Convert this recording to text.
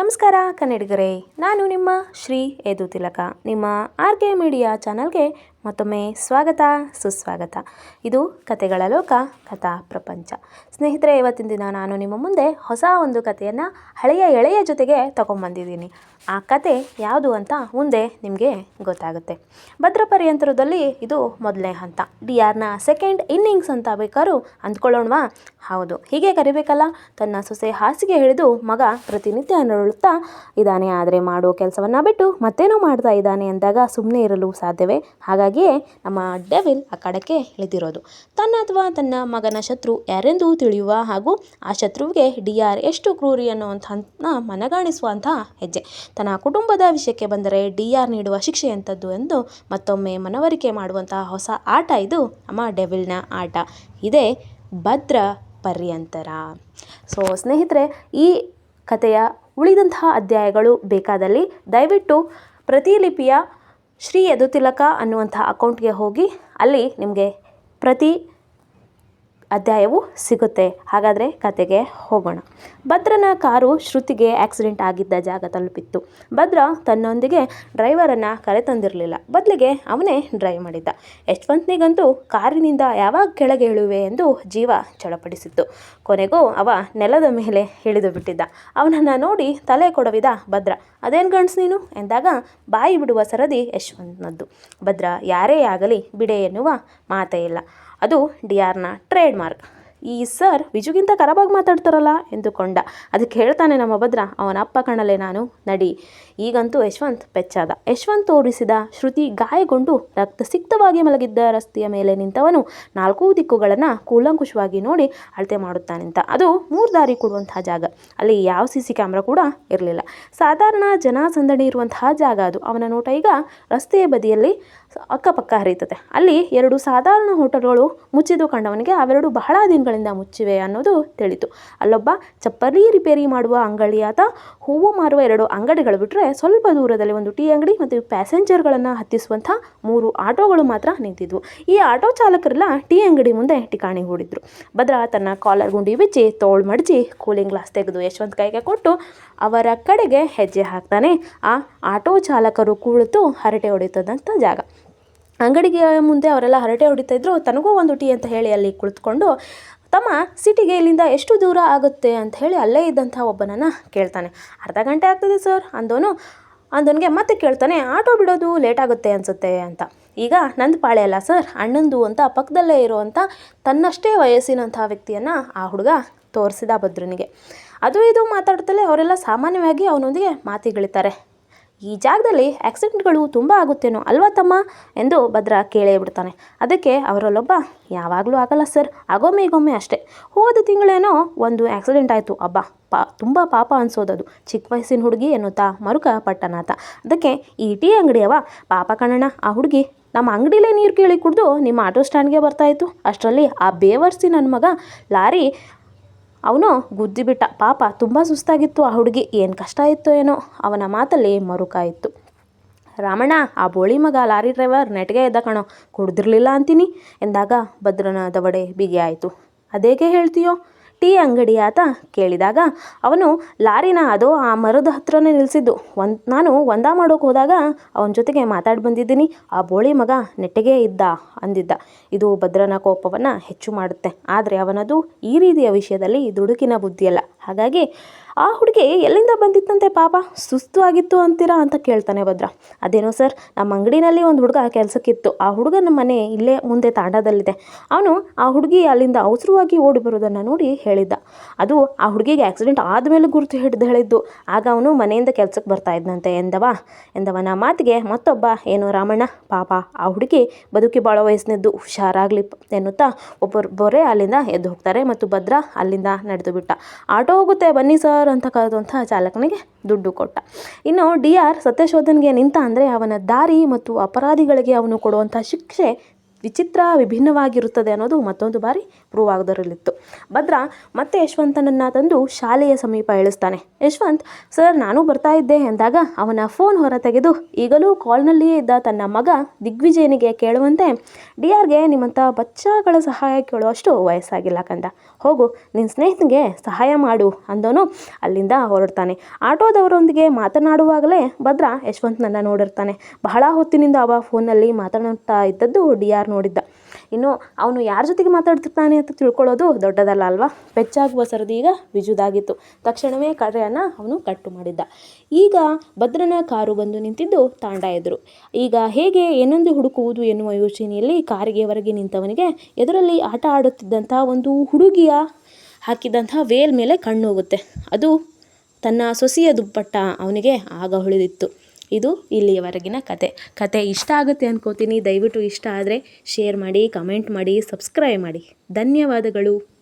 ನಮಸ್ಕಾರ ಕನ್ನಡಿಗರೇ, ನಾನು ನಿಮ್ಮ ಶ್ರೀ ಯದು ತಿಲಕ. ನಿಮ್ಮ ಆರ್ ಕೆ ಮೀಡಿಯಾ ಚಾನಲ್ಗೆ ಮತ್ತೊಮ್ಮೆ ಸ್ವಾಗತ ಸುಸ್ವಾಗತ. ಇದು ಕತೆಗಳ ಲೋಕ, ಕಥಾ ಪ್ರಪಂಚ. ಸ್ನೇಹಿತರೆ, ಇವತ್ತಿನ ದಿನ ನಾನು ನಿಮ್ಮ ಮುಂದೆ ಹೊಸ ಒಂದು ಕಥೆಯನ್ನು ಹಳೆಯ ಎಳೆಯ ಜೊತೆಗೆ ತಗೊಂಡ್ಬಂದಿದ್ದೀನಿ. ಆ ಕತೆ ಯಾವುದು ಅಂತ ಮುಂದೆ ನಿಮಗೆ ಗೊತ್ತಾಗುತ್ತೆ. ಭದ್ರಪರ್ಯಂತರದಲ್ಲಿ ಇದು ಮೊದಲನೇ ಹಂತ, DRನ ಸೆಕೆಂಡ್ ಇನ್ನಿಂಗ್ಸ್ ಅಂತ ಬೇಕಾದ್ರೂ ಅಂದ್ಕೊಳ್ಳೋಣವಾ? ಹೌದು, ಹೀಗೆ ಕರಿಬೇಕಲ್ಲ. ತನ್ನ ಸೊಸೆ ಹಾಸಿಗೆ ಹಿಡಿದು ಮಗ ಪ್ರತಿನಿತ್ಯ ನರಳುತ್ತಾ ಇದ್ದಾನೆ, ಆದರೆ ಮಾಡೋ ಕೆಲಸವನ್ನು ಬಿಟ್ಟು ಮತ್ತೇನೋ ಮಾಡ್ತಾ ಇದ್ದಾನೆ ಅಂದಾಗ ಸುಮ್ಮನೆ ಇರಲು ಸಾಧ್ಯವೇ? ಹಾಗಾಗಿಯೇ ನಮ್ಮ ಡೆವಿಲ್ ಆ ಕಡಕ್ಕೆ ಇಳಿದಿರೋದು. ತನ್ನ ಅಥವಾ ತನ್ನ ಮಗನ ಶತ್ರು ಯಾರೆಂದು ತಿಳಿಯುವ ಹಾಗೂ ಆ ಶತ್ರುವಿಗೆ DR ಎಷ್ಟು ಕ್ರೂರಿ ಅನ್ನುವಂಥದ್ದನ್ನ ಮನಗಾಣಿಸುವಂತಹ ಹೆಜ್ಜೆ. ತನ್ನ ಕುಟುಂಬದ ವಿಷಯಕ್ಕೆ ಬಂದರೆ DR ನೀಡುವ ಶಿಕ್ಷೆ ಎಂಥದ್ದು ಎಂದು ಮತ್ತೊಮ್ಮೆ ಮನವರಿಕೆ ಮಾಡುವಂತಹ ಹೊಸ ಆಟ ಇದು ನಮ್ಮ ಡೆವಿಲ್ನ ಆಟ. ಇದೇ ಭದ್ರ ಪರ್ಯಂತರ. ಸೊ ಸ್ನೇಹಿತರೆ, ಈ ಕಥೆಯ ಉಳಿದಂತಹ ಅಧ್ಯಾಯಗಳು ಬೇಕಾದಲ್ಲಿ ದಯವಿಟ್ಟು ಪ್ರತಿಲಿಪಿಯ ಶ್ರೀ ಯದು ತಿಲಕ ಅನ್ನುವಂಥ ಅಕೌಂಟ್ಗೆ ಹೋಗಿ ಅಲ್ಲಿ ನಿಮಗೆ ಪ್ರತಿ ಅಧ್ಯಾಯವು ಸಿಗುತ್ತೆ. ಹಾಗಾದರೆ ಕತೆಗೆ ಹೋಗೋಣ. ಭದ್ರನ ಕಾರು ಶ್ರುತಿಗೆ ಆಕ್ಸಿಡೆಂಟ್ ಆಗಿದ್ದ ಜಾಗ ತಲುಪಿತ್ತು. ಭದ್ರ ತನ್ನೊಂದಿಗೆ ಡ್ರೈವರನ್ನು ಕರೆತಂದಿರಲಿಲ್ಲ, ಬದಲಿಗೆ ಅವನೇ ಡ್ರೈವ್ ಮಾಡಿದ್ದ. ಯಶವಂತನಿಗಂತೂ ಕಾರಿನಿಂದ ಯಾವಾಗ ಕೆಳಗೆ ಇಳುವೆ ಎಂದು ಜೀವ ಚಡಪಡಿಸಿತ್ತು. ಕೊನೆಗೂ ಅವ ನೆಲದ ಮೇಲೆ ಇಳಿದು ಬಿಟ್ಟಿದ್ದ. ಅವನನ್ನು ನೋಡಿ ತಲೆ ಕೊಡವಿದ ಭದ್ರ. ಅದೇನು ಗಂಡ್ಸ್ ನೀನು ಎಂದಾಗ ಬಾಯಿ ಬಿಡುವ ಸರದಿ ಯಶವಂತನದ್ದು. ಭದ್ರ ಯಾರೇ ಆಗಲಿ ಬಿಡೆ ಎನ್ನುವ ಮಾತೇ ಇಲ್ಲ. ಅದು DRನ ಟ್ರೇಡ್ ಮಾರ್ಕ್. ಈ ಸರ್ ವಿಜುಗಿಂತ ಖರಾಬಾಗಿ ಮಾತಾಡ್ತಾರಲ್ಲ ಎಂದುಕೊಂಡ. ಅದಕ್ಕೆ ಹೇಳ್ತಾನೆ ನಮ್ಮ ಭದ್ರ, ಅವನ ಅಪ್ಪ ಕಣಲೆ ನಾನು, ನಡಿ. ಈಗಂತೂ ಯಶವಂತ್ ಪೆಚ್ಚಾದ. ಯಶವಂತ್ ತೋರಿಸಿದ ಶ್ರುತಿ ಗಾಯಗೊಂಡು ರಕ್ತಸಿಕ್ತವಾಗಿ ಮಲಗಿದ್ದ ರಸ್ತೆಯ ಮೇಲೆ ನಿಂತವನು 4 ದಿಕ್ಕುಗಳನ್ನು ಕೂಲಂಕುಷವಾಗಿ ನೋಡಿ ಅಳತೆ ಮಾಡುತ್ತಾನಿಂತ. ಅದು 3 ದಾರಿ ಕೊಡುವಂತಹ ಜಾಗ. ಅಲ್ಲಿ ಯಾವ CC ಕ್ಯಾಮ್ರಾ ಕೂಡ ಇರಲಿಲ್ಲ. ಸಾಧಾರಣ ಜನಸಂದಣಿ ಇರುವಂತಹ ಜಾಗ ಅದು. ಅವನ ನೋಟ ಈಗ ರಸ್ತೆಯ ಬದಿಯಲ್ಲಿ ಅಕ್ಕಪಕ್ಕ ಹರಿಯುತ್ತದೆ. ಅಲ್ಲಿ 2 ಸಾಧಾರಣ ಹೋಟೆಲ್ಗಳು ಮುಚ್ಚಿದ್ದು ಕಂಡವನಿಗೆ ಅವೆರಡು ಬಹಳ ದಿನಗಳಿಂದ ಮುಚ್ಚಿವೆ ಅನ್ನೋದು ತಿಳಿತು. ಅಲ್ಲೊಬ್ಬ ಚಪ್ಪಲಿ ರಿಪೇರಿ ಮಾಡುವ ಅಂಗಡಿಯಾತ, ಹೂವು ಮಾರುವ 2 ಅಂಗಡಿಗಳು ಬಿಟ್ಟರೆ ಸ್ವಲ್ಪ ದೂರದಲ್ಲಿ ಒಂದು ಟೀ ಅಂಗಡಿ ಮತ್ತು ಪ್ಯಾಸೆಂಜರ್ಗಳನ್ನು ಹತ್ತಿಸುವಂಥ 3 ಆಟೋಗಳು ಮಾತ್ರ ನಿಂತಿದ್ವು. ಈ ಆಟೋ ಚಾಲಕರೆಲ್ಲ ಟೀ ಅಂಗಡಿ ಮುಂದೆ ಠಿಕಾಣಿ ಹೂಡಿದ್ರು. ಭದ್ರ ತನ್ನ ಕಾಲರ್ ಗುಂಡಿ ಬಿಚ್ಚಿ ತೋಳು ಮಡಚಿ ಕೂಲಿಂಗ್ ಗ್ಲಾಸ್ ತೆಗೆದು ಯಶವಂತ್ ಕೈಗೆ ಕೊಟ್ಟು ಅವರ ಕಡೆಗೆ ಹೆಜ್ಜೆ ಹಾಕ್ತಾನೆ. ಆ ಆಟೋ ಚಾಲಕರು ಕುಳಿತು ಹರಟೆ ಹೊಡೆಯುತ್ತದಂಥ ಜಾಗ. ಅಂಗಡಿಗೆ ಮುಂದೆ ಅವರೆಲ್ಲ ಹರಟೆ ಹೊಡಿತಾ ಇದ್ರು. ತನಗೂ ಒಂದು ಟೀ ಅಂತ ಹೇಳಿ ಅಲ್ಲಿ ಕುಳಿತುಕೊಂಡು, ತಮ್ಮ ಸಿಟಿಗೆ ಇಲ್ಲಿಂದ ಎಷ್ಟು ದೂರ ಆಗುತ್ತೆ ಅಂತ ಹೇಳಿ ಅಲ್ಲೇ ಇದ್ದಂಥ ಒಬ್ಬನನ್ನು ಕೇಳ್ತಾನೆ. ಅರ್ಧ ಗಂಟೆ ಆಗ್ತದೆ ಸರ್ ಅಂದವನಿಗೆ ಮತ್ತೆ ಕೇಳ್ತಾನೆ, ಆಟೋ ಬಿಡೋದು ಲೇಟ್ ಆಗುತ್ತೆ ಅನಿಸುತ್ತೆ ಅಂತ. ಈಗ ನಂದು ಪಾಳೆ ಅಲ್ಲ ಸರ್, ಅಣ್ಣಂದು ಅಂತ ಪಕ್ಕದಲ್ಲೇ ಇರುವಂಥ ತನ್ನಷ್ಟೇ ವಯಸ್ಸಿನಂಥ ವ್ಯಕ್ತಿಯನ್ನು ಆ ಹುಡುಗ ತೋರಿಸಿದ ಭದ್ರನಿಗೆ. ಅದು ಇದು ಮಾತಾಡ್ತಲೇ ಅವರೆಲ್ಲ ಸಾಮಾನ್ಯವಾಗಿ ಅವನೊಂದಿಗೆ ಮಾತಿಗಳಿತಾರೆ. ಈ ಜಾಗದಲ್ಲಿ ಆಕ್ಸಿಡೆಂಟ್ಗಳು ತುಂಬ ಆಗುತ್ತೇನೋ ಅಲ್ವಾ ತಮ್ಮ ಎಂದು ಭದ್ರ ಕೇಳೇ ಬಿಡ್ತಾನೆ. ಅದಕ್ಕೆ ಅವರಲ್ಲೊಬ್ಬ, ಯಾವಾಗಲೂ ಆಗಲ್ಲ ಸರ್, ಆಗೊಮ್ಮೆ ಈಗೊಮ್ಮೆ ಅಷ್ಟೇ. ಹೋದ ತಿಂಗಳೇನೋ ಒಂದು ಆಕ್ಸಿಡೆಂಟ್ ಆಯಿತು, ತುಂಬ ಪಾಪ ಅನಿಸೋದದು. ಚಿಕ್ಕ ವಯಸ್ಸಿನ ಹುಡುಗಿ ಎನ್ನುತ್ತಾ ಮರುಕ ಪಟ್ಟನಾಥ. ಅದಕ್ಕೆ ಈ ಟೀ ಅಂಗಡಿಯವ, ಪಾಪ ಕಣಣ್ಣ, ಆ ಹುಡುಗಿ ನಮ್ಮ ಅಂಗಡಿಲೇ ನೀರು ಕೇಳಿ ಕುಡಿದು ನಿಮ್ಮ ಆಟೋ ಸ್ಟ್ಯಾಂಡ್ಗೆ ಬರ್ತಾಯಿತ್ತು. ಅಷ್ಟರಲ್ಲಿ ಆ ಬೇವರ್ಸಿ ನನ್ನ ಮಗ ಲಾರಿ ಅವನು ಗುದ್ದಿಬಿಟ್ಟ. ಪಾಪ ತುಂಬ ಸುಸ್ತಾಗಿತ್ತು ಆ ಹುಡುಗಿ, ಏನು ಕಷ್ಟ ಇತ್ತು ಏನೋ. ಅವನ ಮಾತಲ್ಲಿ ಮರುಕ ಇತ್ತು. ರಾಮಣ್ಣ, ಆ ಬೋಳಿ ಮಗ ಲಾರಿ ಡ್ರೈವರ್ ನೆಟ್ಗೆ ಎದ್ದ ಕಣೋ, ಕುಡ್ದಿರಲಿಲ್ಲ ಅಂತೀನಿ ಎಂದಾಗ ಭದ್ರನ ದವಡೆ ಬಿಗಿ ಆಯಿತು. ಅದೇಗೆ ಹೇಳ್ತೀಯೋ? ಟೀ ಅಂಗಡಿ ಆತ ಕೇಳಿದಾಗ ಅವನು ಲಾರಿನ ಅದೋ ಆ ಮರದ ಹತ್ರನೇ ನಿಲ್ಲಿಸಿದ್ದು. ನಾನು ಒಂದ ಮಾಡೋಕೆ ಹೋದಾಗ ಅವನ ಜೊತೆಗೆ ಮಾತಾಡಿ ಬಂದಿದ್ದೀನಿ. ಆ ಬೋಳಿ ಮಗ ನೆಟ್ಟಗೆ ಇದ್ದ ಅಂದಿದ್ದ. ಇದು ಭದ್ರನ ಕೋಪವನ್ನು ಹೆಚ್ಚು ಮಾಡುತ್ತೆ. ಆದರೆ ಅವನದು ಈ ರೀತಿಯ ವಿಷಯದಲ್ಲಿ ದುಡುಕಿನ ಬುದ್ಧಿಯಲ್ಲ. ಹಾಗಾಗಿ ಆ ಹುಡುಗಿ ಎಲ್ಲಿಂದ ಬಂದಿತ್ತಂತೆ, ಪಾಪ ಸುಸ್ತು ಆಗಿತ್ತು ಅಂತೀರಾ ಅಂತ ಕೇಳ್ತಾನೆ ಭದ್ರ. ಅದೇನೋ ಸರ್, ನಮ್ಮ ಅಂಗಡಿನಲ್ಲಿ ಒಂದು ಹುಡುಗ ಕೆಲಸಕ್ಕಿತ್ತು. ಆ ಹುಡುಗನ ಮನೆ ಇಲ್ಲೇ ಮುಂದೆ ತಾಂಡದಲ್ಲಿದೆ. ಅವನು ಆ ಹುಡುಗಿ ಅಲ್ಲಿಂದ ಅವಸರವಾಗಿ ಓಡಿ ಬರೋದನ್ನು ನೋಡಿ ಹೇಳಿದ್ದ. ಅದು ಆ ಹುಡುಗಿಗೆ ಆಕ್ಸಿಡೆಂಟ್ ಆದಮೇಲೆ ಗುರುತು ಹಿಡಿದು ಹೇಳಿದ್ದು. ಆಗ ಅವನು ಮನೆಯಿಂದ ಕೆಲಸಕ್ಕೆ ಬರ್ತಾ ಇದ್ದಂತೆ ಎಂದವನ ಮಾತಿಗೆ ಮತ್ತೊಬ್ಬ, ಏನು ರಾಮಣ್ಣ, ಪಾಪ ಆ ಹುಡುಗಿ ಬದುಕಿ ಬಾಳೋ ವಯಸ್ಸಿನದ್ದು, ಹುಷಾರಾಗಲಿ ಎನ್ನುತ್ತಾ ಒಬ್ಬೊಬ್ಬರೇ ಅಲ್ಲಿಂದ ಎದ್ದು ಹೋಗ್ತಾರೆ ಮತ್ತು ಭದ್ರ ಅಲ್ಲಿಂದ ನಡೆದು ಬಿಟ್ಟ. ಆಟೋ ಹೋಗುತ್ತೆ ಬನ್ನಿ ಸರ್ ಅಂತ ಕರೆದಂಥ ಚಾಲಕನಿಗೆ ದುಡ್ಡು ಕೊಟ್ಟ. ಇನ್ನು DR ಸತ್ಯಶೋಧನೆಗೆ ನಿಂತ ಅಂದರೆ ಅವನ ದಾರಿ ಮತ್ತು ಅಪರಾಧಿಗಳಿಗೆ ಅವನು ಕೊಡುವಂಥ ಶಿಕ್ಷೆ ವಿಭಿನ್ನವಾಗಿರುತ್ತದೆ ಅನ್ನೋದು ಮತ್ತೊಂದು ಬಾರಿ ಪ್ರೂವ್ ಆಗೋದರಲ್ಲಿತ್ತು. ಭದ್ರ ಮತ್ತೆ ಯಶವಂತನನ್ನು ತಂದು ಶಾಲೆಯ ಸಮೀಪ ಇಳಿಸ್ತಾನೆ. ಯಶವಂತ್, ಸರ್ ನಾನು ಬರ್ತಾ ಇದ್ದೆ ಎಂದಾಗ ಅವನ ಫೋನ್ ಹೊರ ತೆಗೆದು ಈಗಲೂ ಕಾಲ್ನಲ್ಲಿಯೇ ಇದ್ದ ತನ್ನ ಮಗ ದಿಗ್ವಿಜಯನಿಗೆ ಕೇಳುವಂತೆ, ಡಿಆರ್ಗೆ ನಿಮ್ಮಂಥ ಬಚ್ಚಾಗಳ ಸಹಾಯ ಕೇಳುವಷ್ಟು ವಯಸ್ಸಾಗಿಲ್ಲ ಕಂದ, ಹೋಗು ನಿನ್ನ ಸ್ನೇಹಿತನಿಗೆ ಸಹಾಯ ಮಾಡು ಅಂದವನು ಅಲ್ಲಿಂದ ಹೊರಡ್ತಾನೆ. ಆಟೋದವರೊಂದಿಗೆ ಮಾತನಾಡುವಾಗಲೇ ಭದ್ರ ಯಶವಂತನನ್ನು ನೋಡಿರ್ತಾನೆ. ಬಹಳ ಹೊತ್ತಿನಿಂದ ಅವ ಫೋನ್ನಲ್ಲಿ ಮಾತನಾಡ್ತಾ ಇದ್ದದ್ದು ಡಿಆರ್ ನೋಡಿದ್ದ. ಇನ್ನು ಅವನು ಯಾರ ಜೊತೆಗೆ ಮಾತಾಡ್ತಿರ್ತಾನೆ ಅಂತ ತಿಳ್ಕೊಳ್ಳೋದು ದೊಡ್ಡದಲ್ಲ ಅಲ್ವಾ. ಪೆಚ್ಚಾಗುವ ಸರದಿ ಈಗ ವಿಜುದಾಗಿತ್ತು. ತಕ್ಷಣವೇ ಕರೆಯನ್ನು ಅವನು ಕಟ್ಟು ಮಾಡಿದ್ದ. ಈಗ ಭದ್ರನ ಕಾರು ಬಂದು ನಿಂತಿದ್ದು ತಾಂಡ ಎದುರು. ಈಗ ಹೇಗೆ ಏನೊಂದು ಹುಡುಕುವುದು ಎನ್ನುವ ಯೋಚನೆಯಲ್ಲಿ ಕಾರಿಗೆ ಹೊರಗೆ ನಿಂತವನಿಗೆ ಎದುರಲ್ಲಿ ಆಟ ಆಡುತ್ತಿದ್ದಂಥ ಒಂದು ಹುಡುಗಿಯ ಹಾಕಿದಂಥ ವೇಲ್ ಮೇಲೆ ಕಣ್ಣು ಹೋಗುತ್ತೆ. ಅದು ತನ್ನ ಸೊಸೆಯ ದುಪ್ಪಟ್ಟ ಅವನಿಗೆ ಆಗ ಹೊಳೆದಿತ್ತು. ಇದು ಇಲ್ಲಿಯವರೆಗಿನ ಕತೆ ಇಷ್ಟ ಆಗುತ್ತೆ ಅನ್ಕೋತೀನಿ. ದಯವಿಟ್ಟು ಇಷ್ಟ ಆದರೆ ಶೇರ್ ಮಾಡಿ, ಕಮೆಂಟ್ ಮಾಡಿ, ಸಬ್ಸ್ಕ್ರೈಬ್ ಮಾಡಿ. ಧನ್ಯವಾದಗಳು.